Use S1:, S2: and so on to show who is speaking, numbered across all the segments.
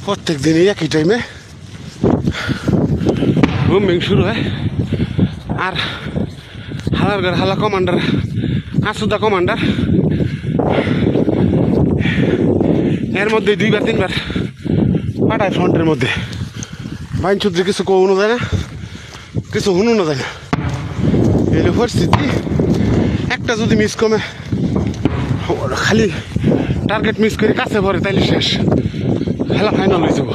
S1: প্রত্যেক দিনই একই টাইমে বুমিং শুরু হয়। আর হালার ঘর হালা কমান্ডার আসুদা কমান্ডার এর মধ্যে 2-3 বার পাঠায় ফ্রন্টের মধ্যে। বাইন চুদ্রি কিছু কৌনো যায় না, কিছু হুনুনো যায় না। এই পরিস্থিতি একটা যদি মিস কমে, খালি টার্গেট মিস করে কাছে পড়ে, তাইলে শেষ, খেলা ফাইনাল হয়ে যাব।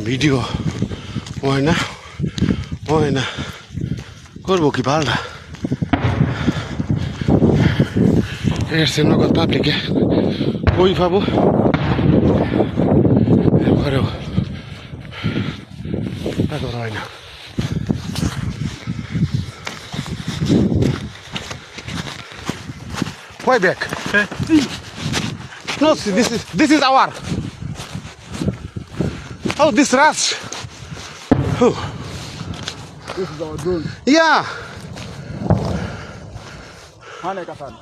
S1: ভিডিও হয় না করবো কি পাল্টা এসছে নগদ পাবলিকে ওই পাবো ঘরেও হয় না। Way back. No, see, this is our. Oh, this rush. Oh.
S2: This is our drone.
S1: Yeah.
S2: Hane Kasan.